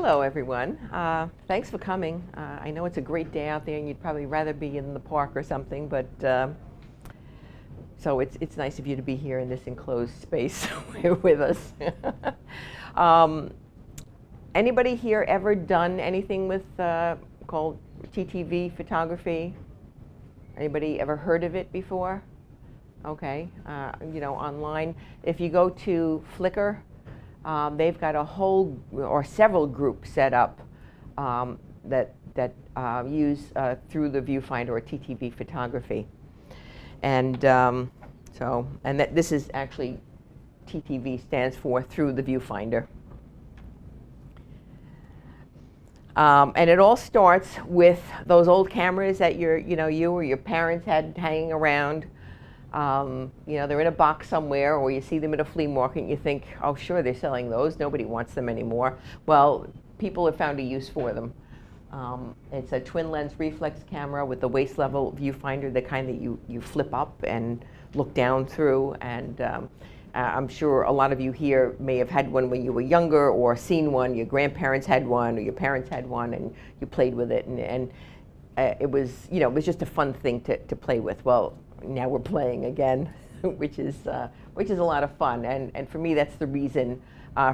Hello, everyone. Thanks for coming. I know it's a great day out there, and you'd probably rather be in the park or something, but so it's nice of you to be here in this enclosed space with us. Anybody here ever done anything with called TtV Photography? Anybody ever heard of it before? Okay, online. If you go to Flickr, they've got a whole or several groups set up that use Through the Viewfinder or TtV Photography, and this is actually TtV stands for Through the Viewfinder, and it all starts with those old cameras that you or your parents had hanging around. They're in a box somewhere, or you see them at a flea market and you think, oh sure, they're selling those, nobody wants them anymore. Well, people have found a use for them. It's a twin lens reflex camera with the waist level viewfinder, the kind that you flip up and look down through, and I'm sure a lot of you here may have had one when you were younger, or seen one, your grandparents had one or your parents had one, and you played with it, and it was just a fun thing to play with. Well, now we're playing again, which is a lot of fun, and for me that's the reason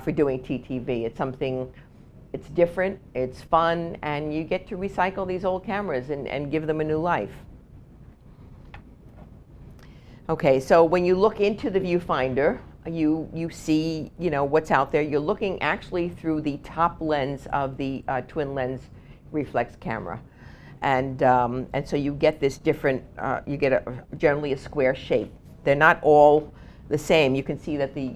for doing TtV. It's something, it's different, it's fun, and you get to recycle these old cameras and give them a new life. Okay, so when you look into the viewfinder, you see what's out there. You're looking actually through the top lens of the twin lens reflex camera. And so you get this different, you get generally a square shape. They're not all the same. You can see that the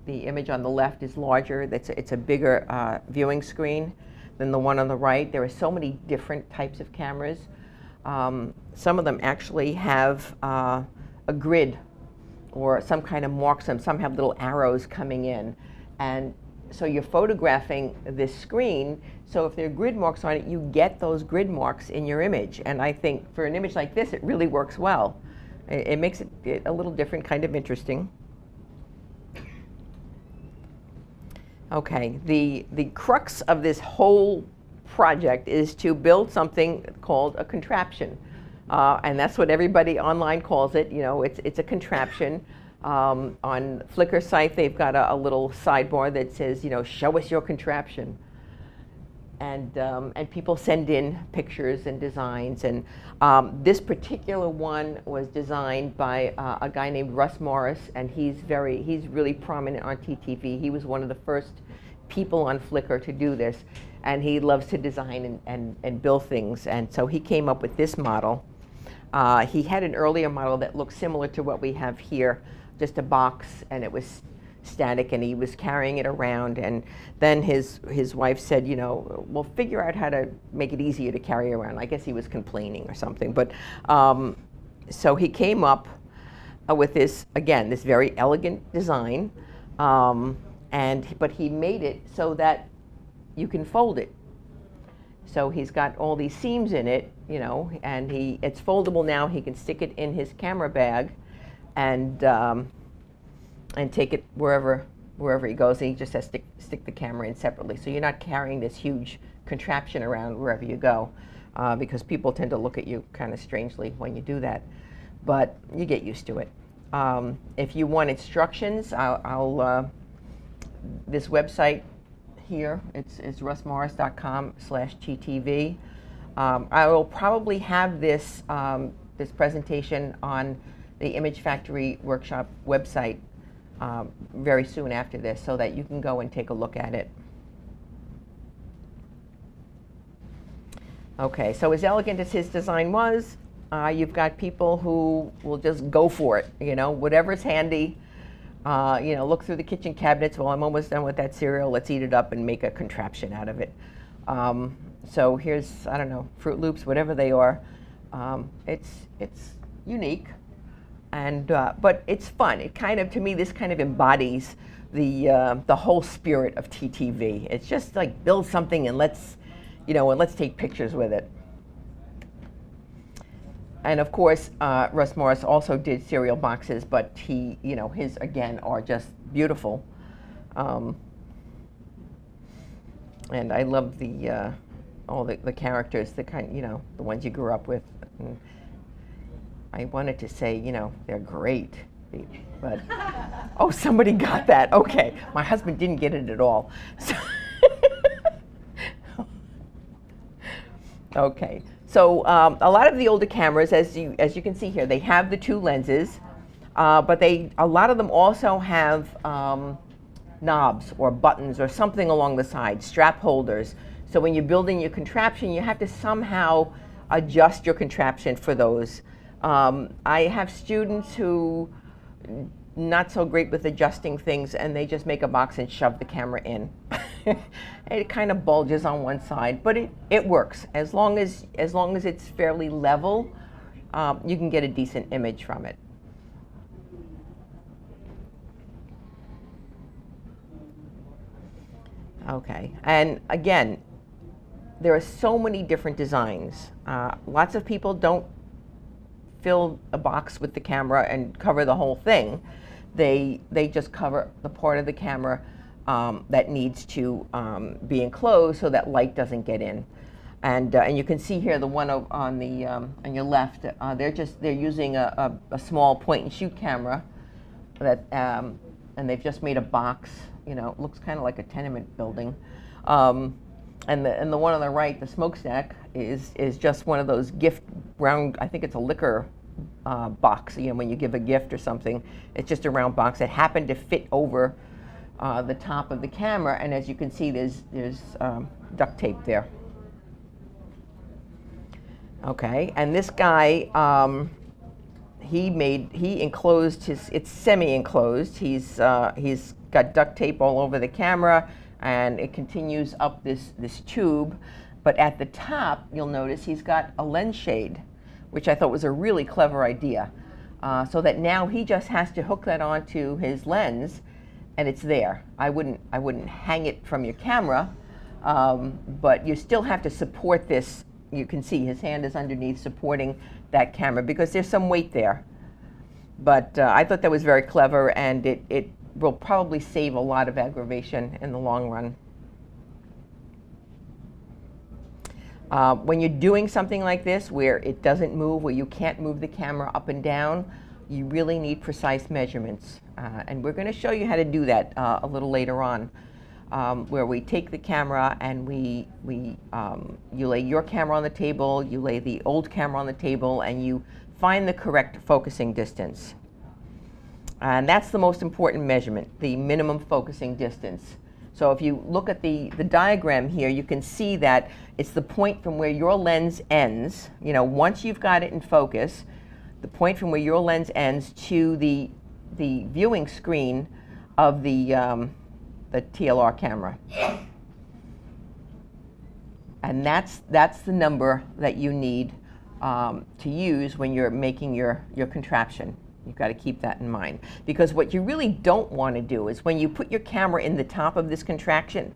image on the left is larger. It's a bigger viewing screen than the one on the right. There are so many different types of cameras. Some of them actually have a grid or some kind of marks on them. Some have little arrows coming in. And so you're photographing this screen, so if there are grid marks on it, you get those grid marks in your image. And I think for an image like this, it really works well. It makes it a little different, kind of interesting. Okay, the crux of this whole project is to build something called a contraption. And that's what everybody online calls it. It's a contraption. On Flickr site, they've got a little sidebar that says, show us your contraption. And people send in pictures and designs. And this particular one was designed by a guy named Russ Morris, and he's really prominent on TtV. He was one of the first people on Flickr to do this, and he loves to design and build things. And so he came up with this model. He had an earlier model that looked similar to what we have here, just a box, and it was static, and he was carrying it around. And then his wife said, we'll figure out how to make it easier to carry around. I guess he was complaining or something. But so he came up with this, again, this very elegant design, but he made it so that you can fold it. So he's got all these seams in it, and it's foldable now. He can stick it in his camera bag and take it wherever he goes. And he just has to stick the camera in separately. So you're not carrying this huge contraption around wherever you go, because people tend to look at you kind of strangely when you do that. But you get used to it. If you want instructions, this website here, it's russmorris.com/TtV. I will probably have this presentation on the Image Factory Workshop website very soon after this, so that you can go and take a look at it. Okay, so as elegant as his design was, you've got people who will just go for it. Whatever's handy. Look through the kitchen cabinets. Well, I'm almost done with that cereal. Let's eat it up and make a contraption out of it. So here's, I don't know, Froot Loops, whatever they are. It's unique, and but it's fun. It kind of, to me, this kind of embodies the whole spirit of TtV. It's just like build something and let's take pictures with it. And of course, Russ Morris also did cereal boxes, but his again are just beautiful. And I love the all the characters, the kind, you know, the ones you grew up with. And I wanted to say, you know, they're great, but oh, somebody got that. Okay, my husband didn't get it at all. So okay, so a lot of the older cameras, as you can see here, they have the two lenses, but a lot of them also have knobs or buttons or something along the side, strap holders. So when you're building your contraption, you have to somehow adjust your contraption for those. I have students who not so great with adjusting things, and they just make a box and shove the camera in. It kind of bulges on one side, but it works. As long as it's fairly level, you can get a decent image from it. Okay, and again, there are so many different designs. Lots of people don't fill a box with the camera and cover the whole thing. They just cover the part of the camera that needs to be enclosed so that light doesn't get in. And you can see here the one on your left. They're using a small point and shoot camera that and they've just made a box. You know, it looks kind of like a tenement building. And the one on the right, the Smokestack, is just one of those gift round, I think it's a liquor box. You know, when you give a gift or something, it's just a round box that happened to fit over the top of the camera. And as you can see, there's duct tape there. Okay, and this guy, he enclosed it's semi-enclosed. He's got duct tape all over the camera, and it continues up this tube. But at the top, you'll notice he's got a lens shade, which I thought was a really clever idea. So that now he just has to hook that onto his lens, and it's there. I wouldn't hang it from your camera, but you still have to support this. You can see his hand is underneath supporting that camera because there's some weight there. But I thought that was very clever, and it will probably save a lot of aggravation in the long run. When you're doing something like this where it doesn't move, where you can't move the camera up and down, you really need precise measurements. And we're going to show you how to do that a little later on, where we take the camera and you lay your camera on the table, you lay the old camera on the table, and you find the correct focusing distance. And that's the most important measurement, the minimum focusing distance. So if you look at the diagram here, you can see that it's the point from where your lens ends. You know, once you've got it in focus, the point from where your lens ends to the viewing screen of the TLR camera. And that's the number that you need to use when you're making your contraption. You've got to keep that in mind, because what you really don't want to do is when you put your camera in the top of this contraption,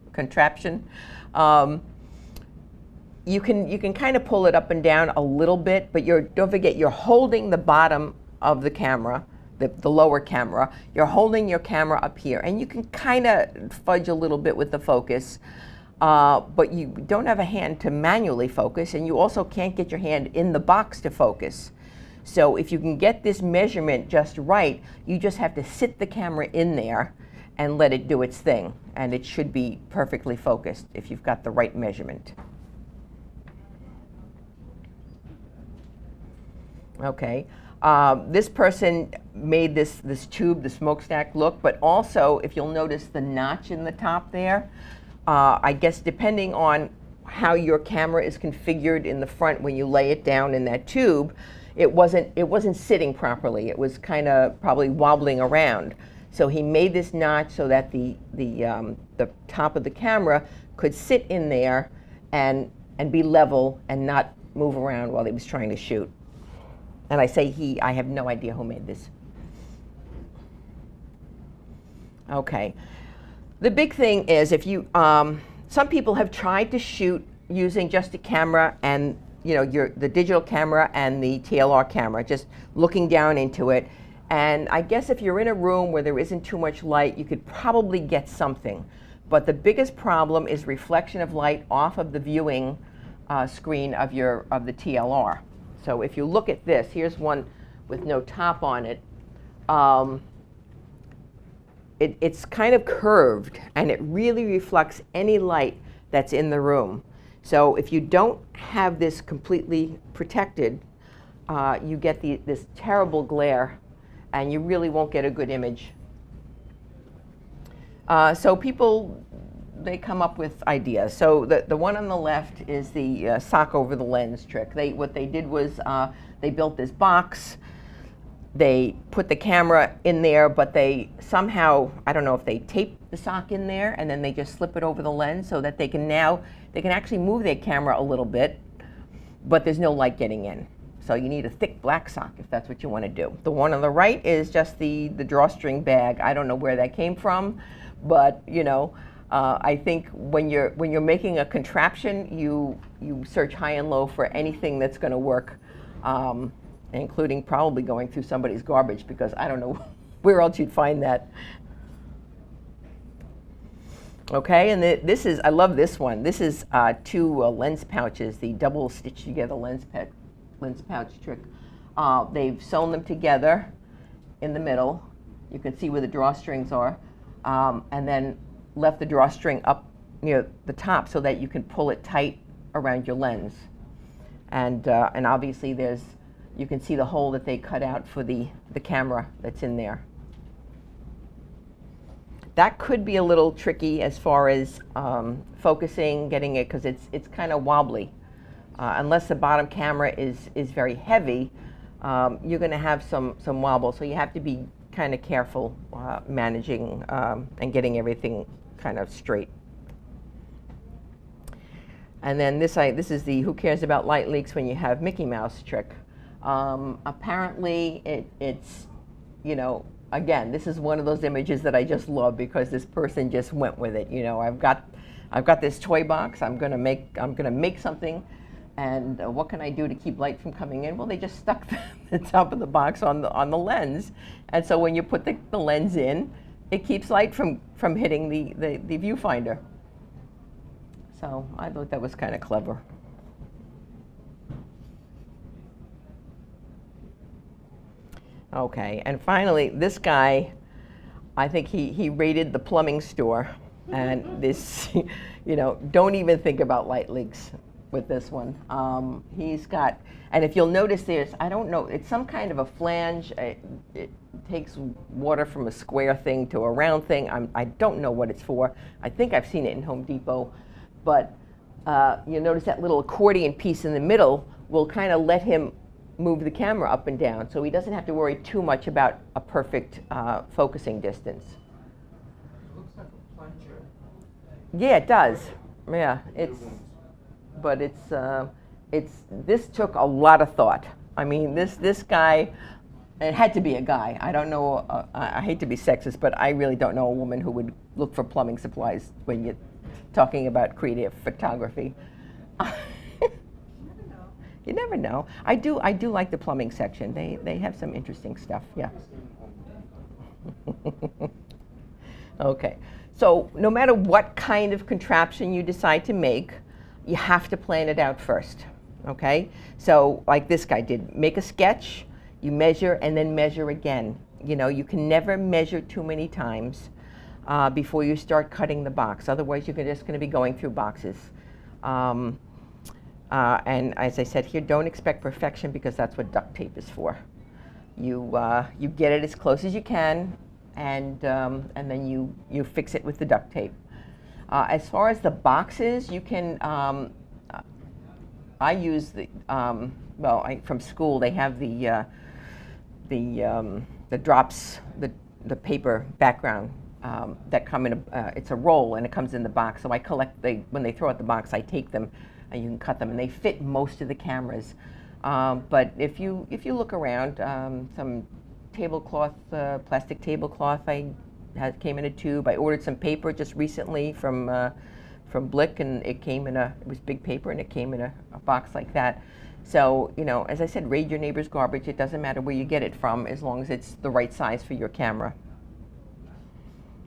you can kind of pull it up and down a little bit, but don't forget you're holding the bottom of the camera, the lower camera. You're holding your camera up here, and you can kind of fudge a little bit with the focus, but you don't have a hand to manually focus, and you also can't get your hand in the box to focus. So if you can get this measurement just right, you just have to sit the camera in there and let it do its thing. And it should be perfectly focused if you've got the right measurement. Okay, this person made this tube, the Smokestack look, but also if you'll notice the notch in the top there, I guess depending on how your camera is configured in the front when you lay it down in that tube, it wasn't sitting properly. It was kind of probably wobbling around. So he made this notch so that the top of the camera could sit in there and be level and not move around while he was trying to shoot. And I say I have no idea who made this. Okay. The big thing is if you, some people have tried to shoot using just a camera and the digital camera and the TLR camera, just looking down into it. And I guess if you're in a room where there isn't too much light, you could probably get something. But the biggest problem is reflection of light off of the viewing screen of the TLR. So if you look at this, here's one with no top on it. It's kind of curved, and it really reflects any light that's in the room. So if you don't have this completely protected, you get this terrible glare, and you really won't get a good image. So people, they come up with ideas. So the one on the left is the sock over the lens trick. What they did was they built this box. They put the camera in there, but they somehow, I don't know if they tape the sock in there and then they just slip it over the lens so that they can actually move their camera a little bit, but there's no light getting in. So you need a thick black sock if that's what you want to do. The one on the right is just the drawstring bag. I don't know where that came from, but you know, I think when you're making a contraption, you search high and low for anything that's going to work. Including probably going through somebody's garbage, because I don't know where else you'd find that. Okay, and this is, I love this one. This is two lens pouches, the double stitch together lens pouch trick. They've sewn them together in the middle. You can see where the drawstrings are, and then left the drawstring up near the top so that you can pull it tight around your lens. And obviously you can see the hole that they cut out for the camera that's in there. That could be a little tricky as far as focusing, getting it, because it's kind of wobbly. Unless the bottom camera is very heavy, you're going to have some wobble. So you have to be kind of careful managing and getting everything kind of straight. And then this is the who cares about light leaks when you have Mickey Mouse trick. Apparently it's, you know, again, this is one of those images that I just love because this person just went with it. You know, I've got this toy box. I'm gonna make something, and what can I do to keep light from coming in? Well, they just stuck the top of the box on the lens, and so when you put the lens in, it keeps light from hitting the viewfinder. So I thought that was kind of clever. Okay, and finally, this guy, I think he raided the plumbing store, and this, you know, don't even think about light leaks with this one. He's got, and if you'll notice I don't know, it's some kind of a flange. It takes water from a square thing to a round thing. I don't know what it's for. I think I've seen it in Home Depot, but you notice that little accordion piece in the middle will kind of let him move the camera up and down, so he doesn't have to worry too much about a perfect focusing distance. It looks like a plunger. Yeah, it does. Yeah, this took a lot of thought. I mean, this guy, it had to be a guy. I don't know. I hate to be sexist, but I really don't know a woman who would look for plumbing supplies when you're talking about creative photography. You never know. I do like the plumbing section. They have some interesting stuff. Yeah. Okay. So no matter what kind of contraption you decide to make, you have to plan it out first. Okay? So like this guy did, make a sketch, you measure, and then measure again. You know, you can never measure too many times before you start cutting the box. Otherwise, you're just going to be going through boxes. And as I said here, don't expect perfection, because that's what duct tape is for. You get it as close as you can, and then you fix it with the duct tape. As far as the boxes, you can. I use the from school. They have the drops, the paper background that come in. It's a roll, and it comes in the box. So I collect. When they throw out the box, I take them. And you can cut them, and they fit most of the cameras. But if you look around, some tablecloth, plastic tablecloth, came in a tube. I ordered some paper just recently from Blick, and it was big paper, and it came in a box like that. So, you know, as I said, raid your neighbor's garbage. It doesn't matter where you get it from, as long as it's the right size for your camera.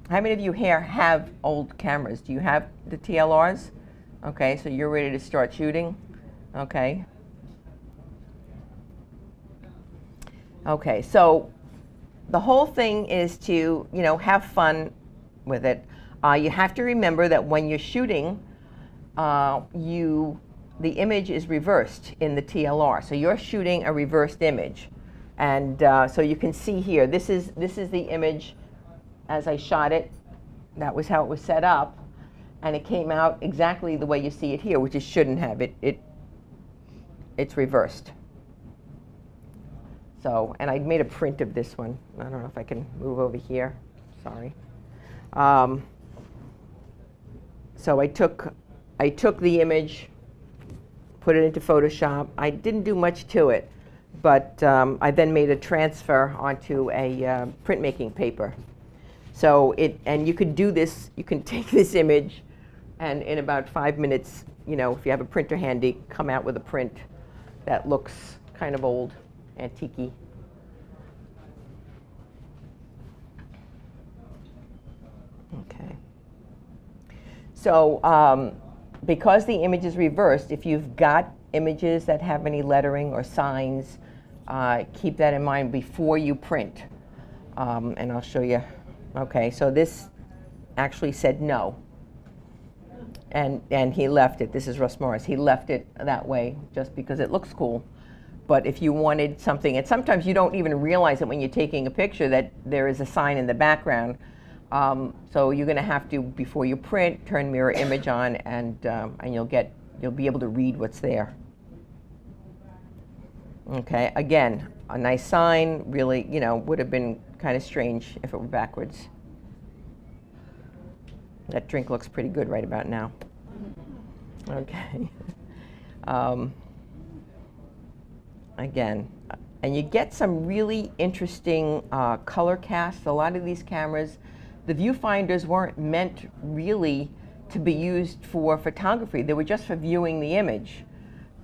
How many of you here have old cameras? Do you have the TLRs? Okay, so you're ready to start shooting? Okay. Okay, so the whole thing is to, have fun with it. You have to remember that when you're shooting, the image is reversed in the TLR. So you're shooting a reversed image. And so you can see here, this is the image as I shot it. That was how it was set up. And it came out exactly the way you see it here, which it shouldn't have. It's reversed. So, and I made a print of this one. I don't know if I can move over here. Sorry. So I took the image, put it into Photoshop. I didn't do much to it, but I then made a transfer onto a printmaking paper. So and you could do this, you can take this image and in about 5 minutes, if you have a printer handy, come out with a print that looks kind of old, antique-y. Okay. So because the image is reversed, if you've got images that have any lettering or signs, keep that in mind before you print. And I'll show you. Okay, so this actually said no. And he left it. This is Russ Morris. He left it that way just because it looks cool. But if you wanted something, and sometimes you don't even realize it when you're taking a picture that there is a sign in the background. So you're going to have to, before you print, turn mirror image on, and you'll be able to read what's there. Okay, again, a nice sign. Really, would have been kind of strange if it were backwards. That drink looks pretty good right about now. Okay. Again, and you get some really interesting color casts. A lot of these cameras, the viewfinders weren't meant really to be used for photography. They were just for viewing the image.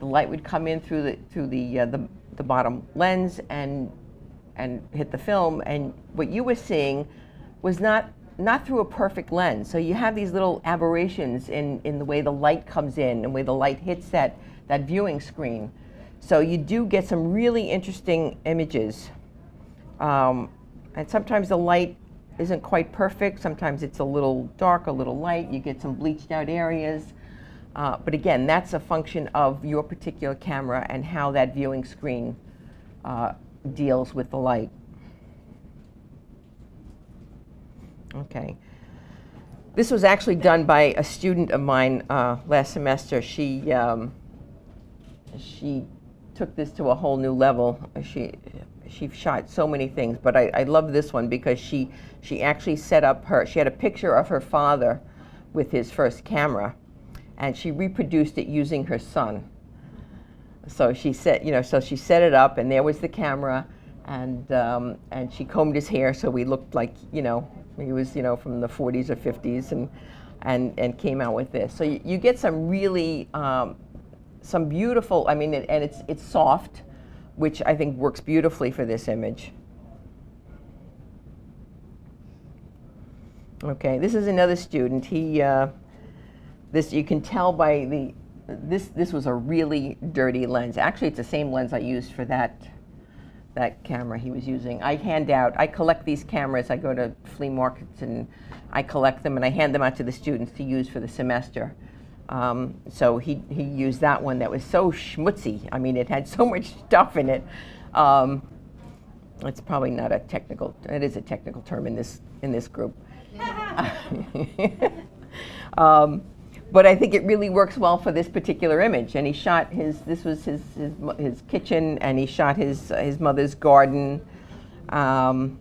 The light would come in through the bottom lens and hit the film, and what you were seeing was not through a perfect lens. So you have these little aberrations in the way the light comes in and the way the light hits that viewing screen. So you do get some really interesting images. And sometimes the light isn't quite perfect. Sometimes it's a little dark, a little light. You get some bleached out areas. But again, that's a function of your particular camera and how that viewing screen deals with the light. Okay. This was actually done by a student of mine last semester. She took this to a whole new level. She shot so many things, but I love this one because she actually set up she had a picture of her father with his first camera, and she reproduced it using her son. So she set it up, and there was the camera, and she combed his hair so he looked like he was from the 40s or 50s, and came out with this. So you get some really some beautiful. I mean, and it's soft, which I think works beautifully for this image. Okay, this is another student. This you can tell by this was a really dirty lens. Actually, it's the same lens I used for that camera he was using. I collect these cameras. I go to flea markets and I collect them and I hand them out to the students to use for the semester. So he used that one that was so schmutzy. I mean, it had so much stuff in it. It's probably not a technical. It is a technical term in this group. But I think it really works well for this particular image. And he shot this was his kitchen, and he shot his mother's garden. And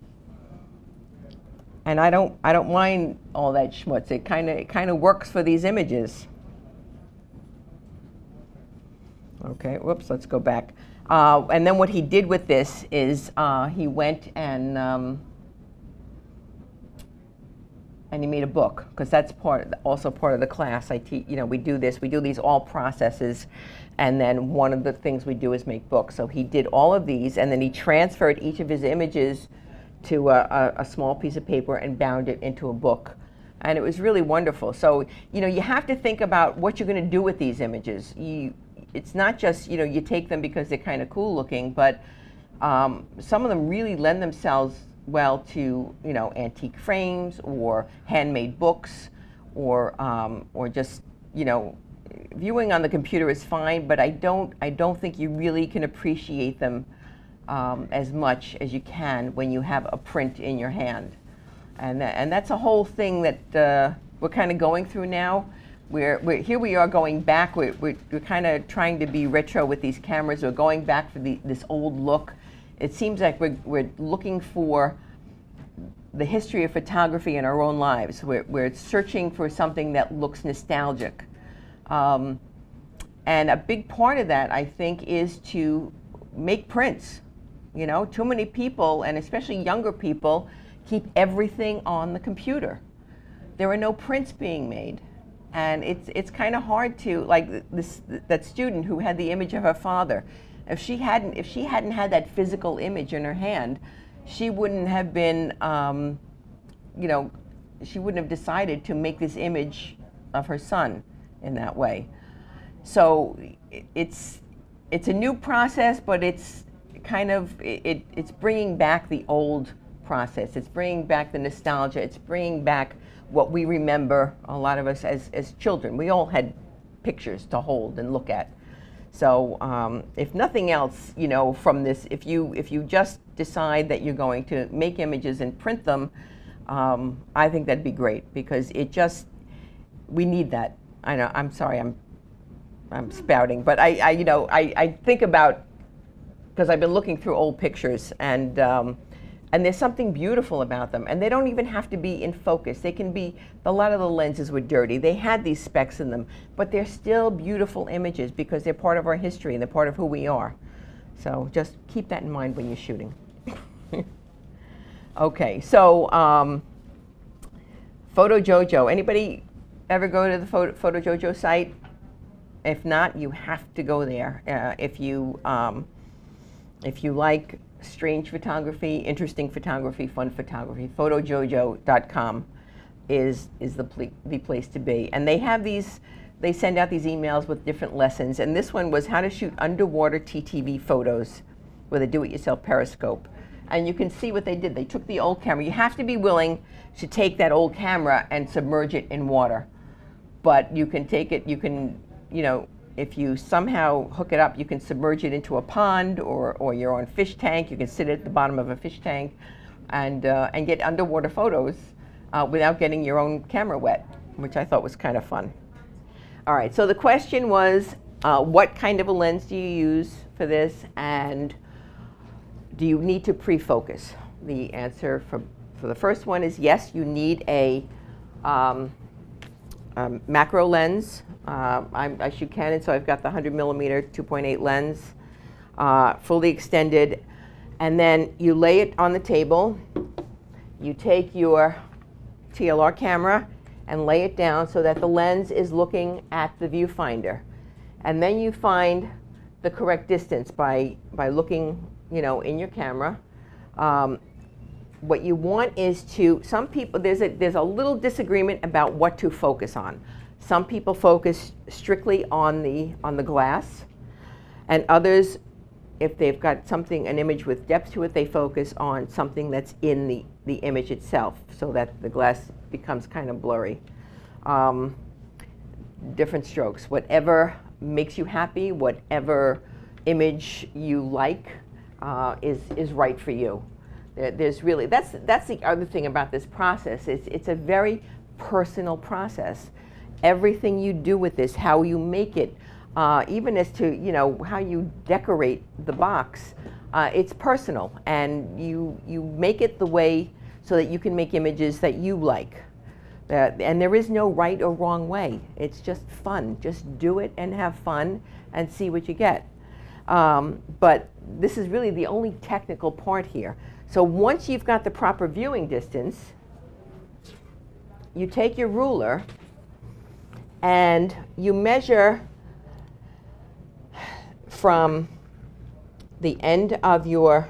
I don't mind all that schmutz. It kind of works for these images. Okay, whoops, let's go back. And then what he did with this is he went and he made a book, because that's also part of the class. I teach, we do these all processes, and then one of the things we do is make books. So he did all of these, and then he transferred each of his images to a small piece of paper and bound it into a book. And it was really wonderful. So, you have to think about what you're going to do with these images. It's not just, you take them because they're kind of cool looking, but some of them really lend themselves well to, antique frames or handmade books, or just, viewing on the computer is fine, but I don't think you really can appreciate them as much as you can when you have a print in your hand. And that's a whole thing that we're kind of going through now. Here we are going back. We're kind of trying to be retro with these cameras. We're going back for this old look. It seems like we're looking for the history of photography in our own lives. We're searching for something that looks nostalgic. And a big part of that, I think, is to make prints. Too many people, and especially younger people, keep everything on the computer. There are no prints being made. And it's kind of hard to, like that student who had the image of her father. If she hadn't had that physical image in her hand, she wouldn't have been, she wouldn't have decided to make this image of her son in that way. So it's a new process, but it's kind of, it's bringing back the old process. It's bringing back the nostalgia. It's bringing back what we remember, a lot of us as children. We all had pictures to hold and look at. So if nothing else, from this, if you just decide that you're going to make images and print them, I think that'd be great, because we need that. I know, I'm sorry, I'm spouting, but I think about, because I've been looking through old pictures, and there's something beautiful about them. And they don't even have to be in focus. They can be, a lot of the lenses were dirty. They had these specks in them, but they're still beautiful images because they're part of our history and they're part of who we are. So just keep that in mind when you're shooting. Okay, so Photojojo. Anybody ever go to the Photojojo site? If not, you have to go there. If you like strange photography, interesting photography, fun photography, photojojo.com is the place to be. And they send out these emails with different lessons. And this one was how to shoot underwater TtV photos with a do-it-yourself periscope. And you can see what they did. They took the old camera. You have to be willing to take that old camera and submerge it in water. But you can take it, if you somehow hook it up, you can submerge it into a pond or your own fish tank. You can sit at the bottom of a fish tank and get underwater photos without getting your own camera wet, which I thought was kind of fun. All right, so the question was, what kind of a lens do you use for this, and do you need to pre-focus? The answer for the first one is yes, you need a macro lens. I shoot Canon, so I've got the 100mm 2.8 lens, fully extended. And then you lay it on the table. You take your TLR camera and lay it down so that the lens is looking at the viewfinder. And then you find the correct distance by looking, in your camera. What you want is some people, there's a little disagreement about what to focus on. Some people focus strictly on the glass, and others, if they've got an image with depth to it, they focus on something that's in the image itself, so that the glass becomes kind of blurry. Different strokes. Whatever makes you happy, whatever image you like, is right for you. There's really, that's the other thing about this process. It's a very personal process. Everything you do with this, how you make it, even as to how you decorate the box, it's personal, and you make it the way so that you can make images that you like. And there is no right or wrong way. It's just fun. Just do it and have fun and see what you get. But this is really the only technical part here. So once you've got the proper viewing distance, you take your ruler and you measure from the end of your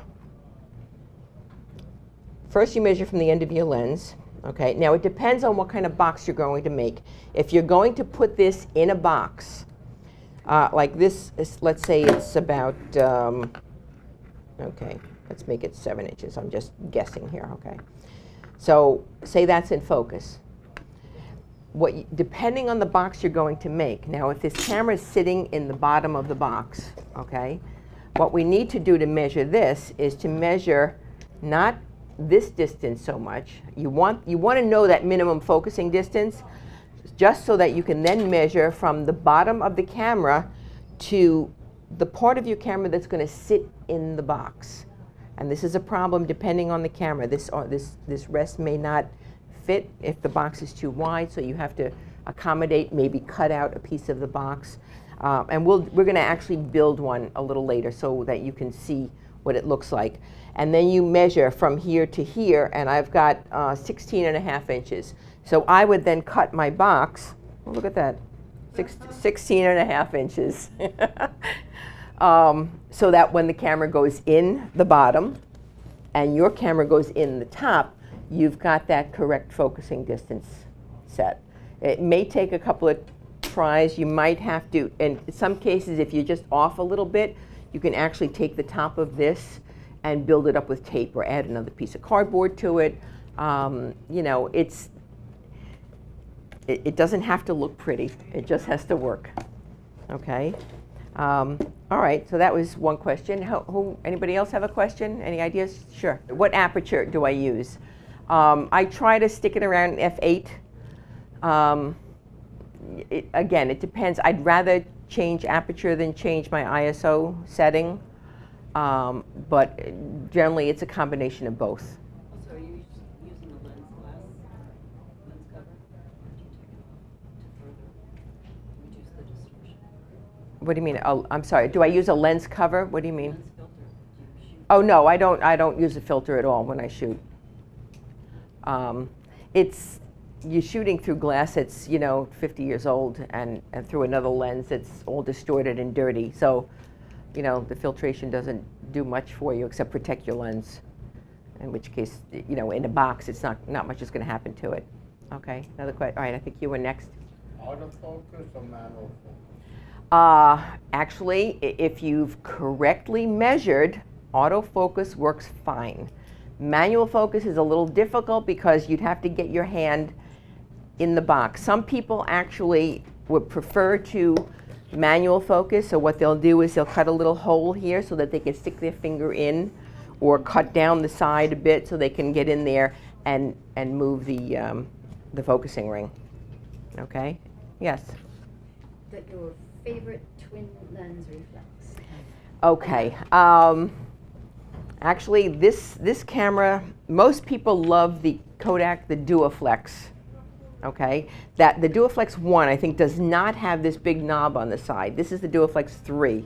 first you measure from the end of your lens. Okay, now it depends on what kind of box you're going to make. If you're going to put this in a box, like this, let's say it's about, okay, let's make it 7 inches. I'm just guessing here, okay. So say that's in focus. Depending on the box you're going to make. Now, if this camera is sitting in the bottom of the box, okay, what we need to do to measure this is to measure not this distance so much. You want to know that minimum focusing distance, just so that you can then measure from the bottom of the camera to the part of your camera that's going to sit in the box. And this is a problem depending on the camera. This rest may not fit if the box is too wide, so you have to accommodate, maybe cut out a piece of the box. And we're going to actually build one a little later so that you can see what it looks like. And then you measure from here to here, and I've got 16.5 inches. So I would then cut my box, oh, look at that, 16.5 inches. So that when the camera goes in the bottom and your camera goes in the top, you've got that correct focusing distance set. It may take a couple of tries. You might have to, in some cases, if you're just off a little bit, you can actually take the top of this and build it up with tape or add another piece of cardboard to it. You know, it doesn't have to look pretty. It just has to work. Okay. All right, so that was one question. Anybody else have a question? Any ideas? Sure. What aperture do I use? I try to stick it around f8. Again, it depends. I'd rather change aperture than change my ISO setting, but generally it's a combination of both. Also, are you using a lens cover to further reduce the distortion? What do you mean? Oh, I'm sorry. Do I use a lens cover? What do you mean? Lens filter. Do you shoot? Oh no, I don't use a filter at all when I shoot. You're shooting through glass that's 50 years old, and through another lens that's all distorted and dirty. So, the filtration doesn't do much for you except protect your lens. In which case, in a box, it's not much is going to happen to it. Okay, another question. All right, I think you were next. Autofocus or manual focus? Actually, if you've correctly measured, autofocus works fine. Manual focus is a little difficult because you'd have to get your hand in the box. Some people actually would prefer to manual focus, so what they'll do is they'll cut a little hole here so that they can stick their finger in, or cut down the side a bit so they can get in there and move the focusing ring. Okay? Yes? Your favorite twin lens reflex? Okay. Actually, this camera, most people love the Kodak, the Duoflex. Okay, the Duoflex 1, I think, does not have this big knob on the side. This is the Duoflex 3,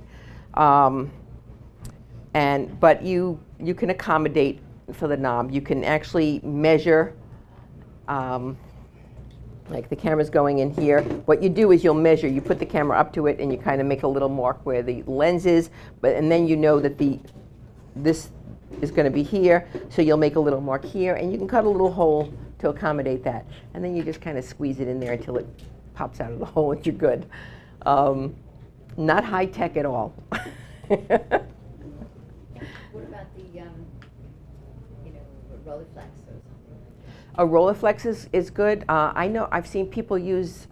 but you can accommodate for the knob. You can actually measure, like the camera's going in here. What you do is you'll measure. You put the camera up to it, and you kind of make a little mark where the lens is, and then you know that this is going to be here, so you'll make a little mark here, and you can cut a little hole to accommodate that. And then you just kind of squeeze it in there until it pops out of the hole and you're good. Not high tech at all. What about the, Rolleiflex or something? A Rolleiflex is good. I know I've seen people use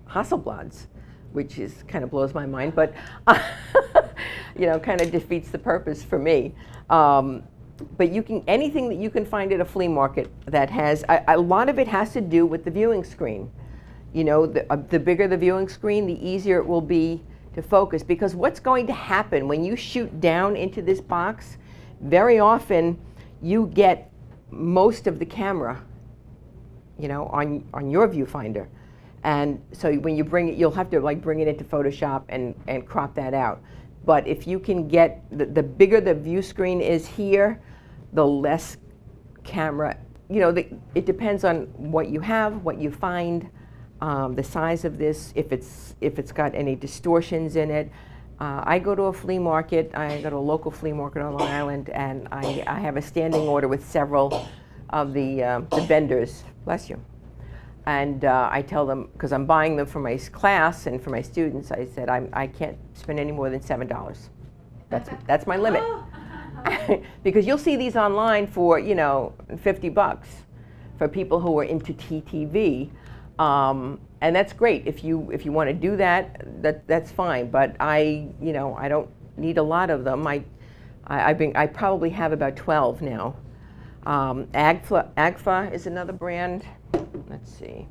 Hasselblads, which kind of blows my mind, but kind of defeats the purpose for me. But anything that you can find at a flea market that has, a lot of it has to do with the viewing screen. The bigger the viewing screen, the easier it will be to focus, because what's going to happen when you shoot down into this box, very often you get most of the camera, on your viewfinder. And so when you bring it, you'll have to bring it into Photoshop and crop that out. But if you can get, the bigger the view screen is here, the less camera, it depends on what you have, what you find, the size of this, if it's got any distortions in it. I go to a flea market. I go to a local flea market on Long Island, and I have a standing order with several of the vendors. Bless you. And I tell them, because I'm buying them for my class and for my students, I said I can't spend any more than $7. That's my limit. Because you'll see these online for, you know, $50 for people who are into TtV. And that's great. If you want to do that, that's fine. But I don't need a lot of them. I probably have about 12 now. Agfa is another brand. Let's see.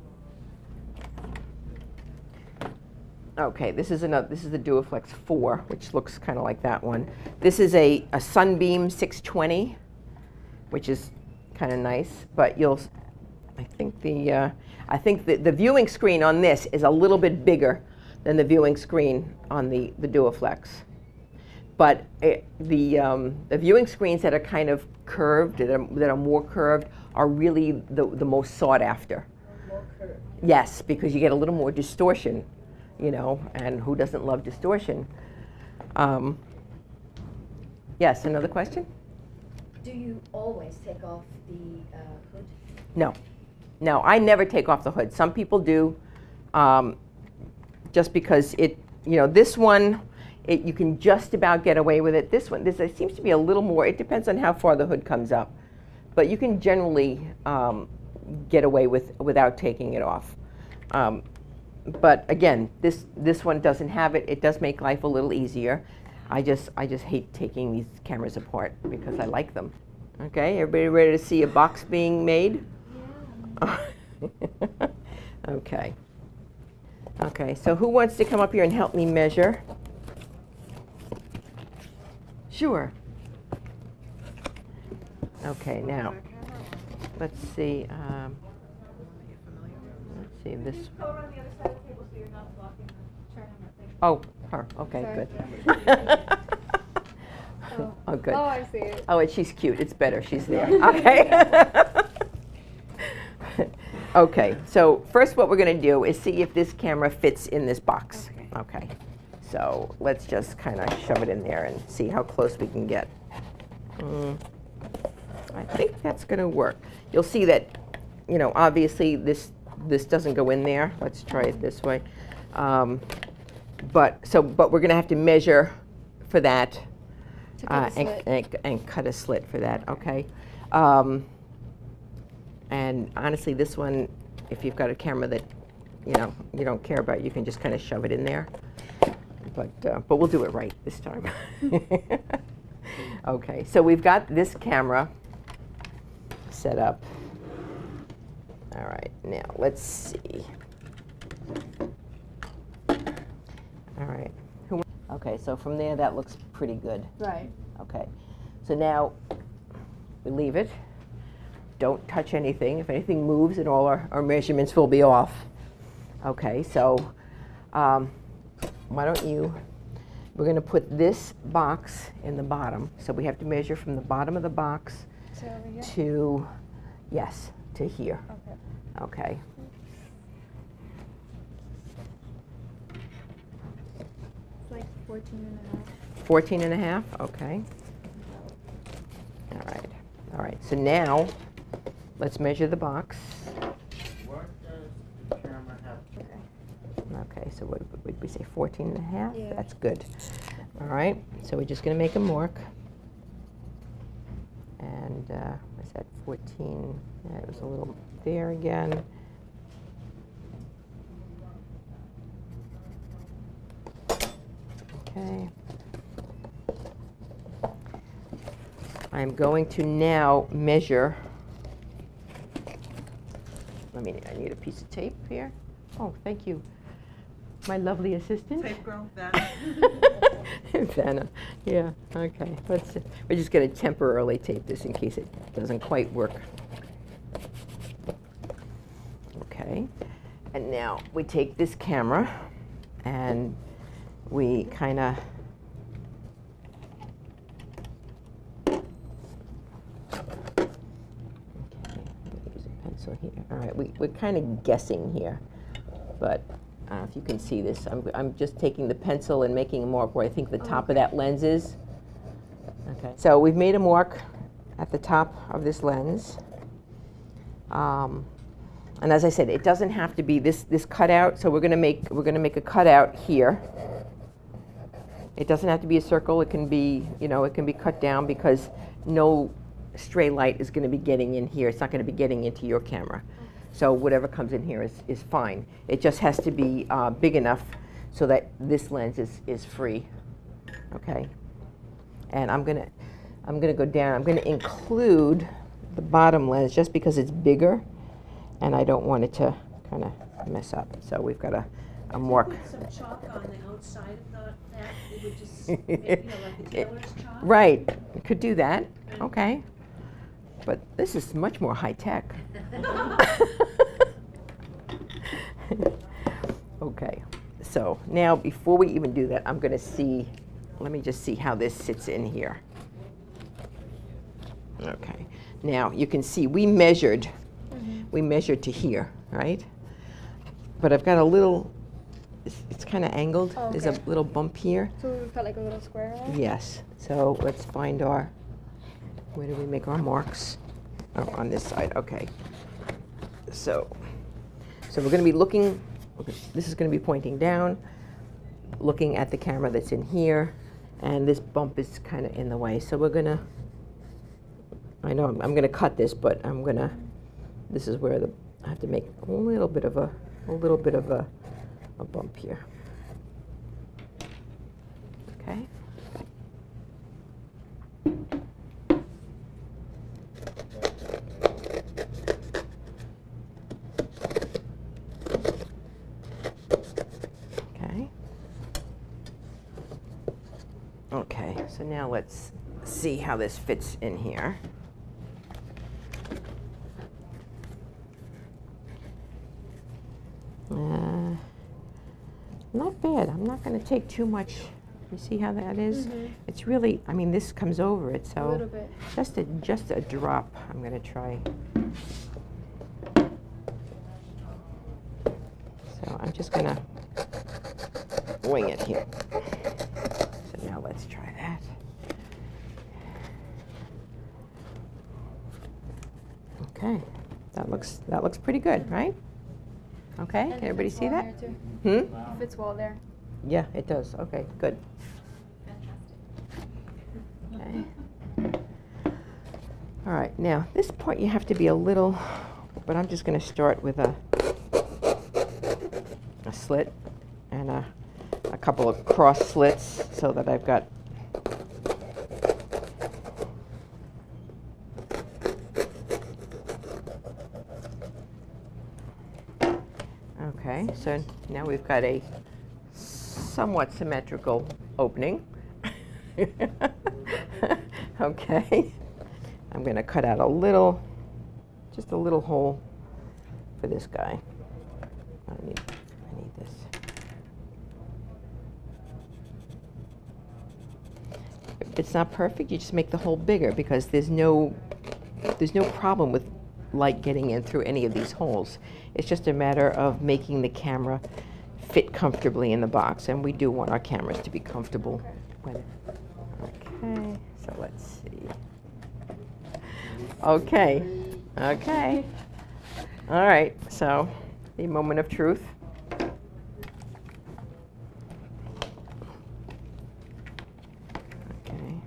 Okay, this is the Duoflex 4, which looks kind of like that one. This is a Sunbeam 620, which is kind of nice. But I think the viewing screen on this is a little bit bigger than the viewing screen on the Duoflex. But the viewing screens that are kind of curved, that are more curved, are really the most sought after. More curved. Yes, because you get a little more distortion, you know, and who doesn't love distortion? Yes, another question? Do you always take off the hood? No, I never take off the hood. Some people do, just because this one, you can just about get away with it. This one, it seems to be a little more. It depends on how far the hood comes up, but you can generally get away without taking it off. But again, this one doesn't have it. It does make life a little easier. I just hate taking these cameras apart because I like them. Okay, everybody ready to see a box being made? Yeah. Okay. Okay, so who wants to come up here and help me measure? Sure. Okay, now, let's see. Let's see this. Go around the other side of the table so you're not blocking the chart on that thing. Oh, her. Okay, Sorry. good. Oh, good. Oh, I see it. Oh, and she's cute. It's better. She's there. Okay. Okay. So first, what we're going to do is see if this camera fits in this box. Okay. So let's just kind of shove it in there and see how close we can get. I think that's going to work. You'll see that, obviously this doesn't go in there. Let's try it this way. But we're going to have to measure for that and cut a slit for that. Okay. And honestly, this one, if you've got a camera that you don't care about, you can just kind of shove it in there. But we'll do it right this time. Okay, so we've got this camera set up. All right, now let's see. All right. Okay, so from there, that looks pretty good. Right. Okay, so now we leave it. Don't touch anything. If anything moves, then all our measurements will be off. Okay, so why don't we're going to put this box in the bottom. So we have to measure from the bottom of the box So over here? to, yes, to here. Okay. Okay. It's like 14 and a half. 14 and a half, okay. All right, so now let's measure the box. What does the camera have? Okay, so what would we say, 14 and a half? Yeah. That's good. All right, so we're just going to make a mark. And what's that, 14? Yeah, it was a little there again. Okay. I'm going to now measure. I need a piece of tape here. Oh, thank you. My lovely assistant. Tape girl, Vanna. Vanna, yeah, okay. We're just going to temporarily tape this in case it doesn't quite work. Okay, and now we take this camera and we kind of use a pencil here. All right, we're kind of guessing here, but don't know if you can see this. I'm just taking the pencil and making a mark where I think the top of that lens is. Okay. So we've made a mark at the top of this lens. And as I said, it doesn't have to be this cutout. So we're going to make a cutout here. It doesn't have to be a circle. It can be, it can be cut down because no stray light is going to be getting in here. It's not going to be getting into your camera. So whatever comes in here is fine. It just has to be big enough so that this lens is free. Okay. And I'm gonna go down. I'm gonna include the bottom lens just because it's bigger, and I don't want it to kind of mess up. So we've got a mark. Put some chalk on the outside of that. It would just, like the tailor's chalk. Right. Could do that. Okay. But this is much more high tech. Okay. So now, before we even do that, I'm going to see. Let me just see how this sits in here. Okay. Now you can see we measured. We measured to here, right? But I've got a little. It's kind of angled. Oh, okay. There's a little bump here. So we've got like a little square around? Yes. So let's find our. Where do we make our marks? Oh, on this side. Okay. So we're going to be looking. This is going to be pointing down, looking at the camera that's in here, and this bump is kind of in the way. So we're going to. I know I'm going to cut this, but I'm going to. This is where I have to make a little bit of a bump here. Okay. Okay. Okay, so now let's see how this fits in here. Not bad. I'm not going to take too much. You see how that is? It's really, I mean, this comes over it, so A little bit. just a drop. I'm going to try. So I'm just going to wing it here. So now let's try that. Okay, that looks pretty good, right? Okay, And can it everybody fits see well that? there, too. Hmm? It fits well there. Yeah, it does. Okay, good. Fantastic. Okay. All right, now this part you have to be a little, but I'm just going to start with a slit and a couple of cross slits so that I've got. Okay, so now we've got a somewhat symmetrical opening. Okay, I'm going to cut out just a little hole for this guy. I need this. If it's not perfect, you just make the hole bigger because there's no problem with light getting in through any of these holes. It's just a matter of making the camera fit comfortably in the box, and we do want our cameras to be comfortable with it. Okay, so let's see. Okay, okay. All right, so the moment of truth. Okay.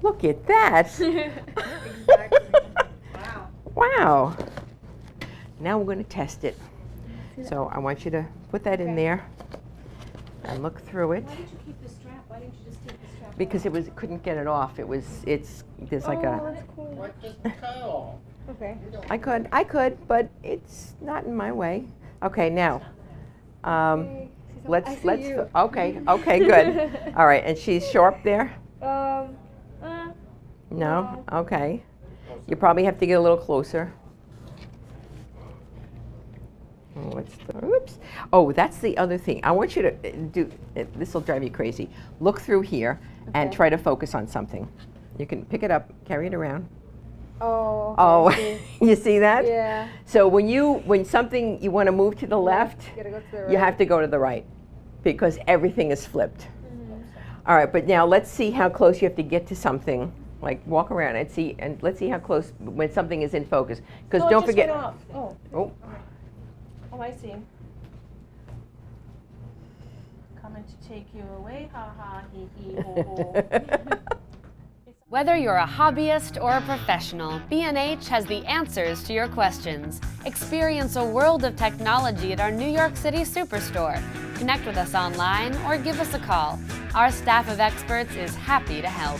Look at that. Exactly. Wow. Wow. Now we're going to test it. So I want you to put that in Okay. there and look through it Why did you keep the strap? Why didn't you just take the strap because off? it couldn't get it off. There's like Oh, a. that's cool. What just cut off? Okay. You don't- I could, but it's not in my way. Okay, now. Okay. I see you. Okay, good. All right, and she's sharp there? Uh, No? Okay. You probably have to get a little closer. Oops. Oh, that's the other thing. I want you to do, this will drive you crazy. Look through here and Okay. try to focus on something. You can pick it up, carry it around. Oh. Oh, okay. you see that? Yeah. So when something you want to move to the left, You gotta go to the right. you have to go to the right because everything is flipped. All right, but now let's see how close you have to get to something. Like walk around and see, and let's see how close when something is in focus. Because No, it don't just forget. went off. Oh. Oh, Oh, I see. Coming to take you away, ha ha, hee hee, ho ho. Whether you're a hobbyist or a professional, B&H has the answers to your questions. Experience a world of technology at our New York City Superstore. Connect with us online or give us a call. Our staff of experts is happy to help.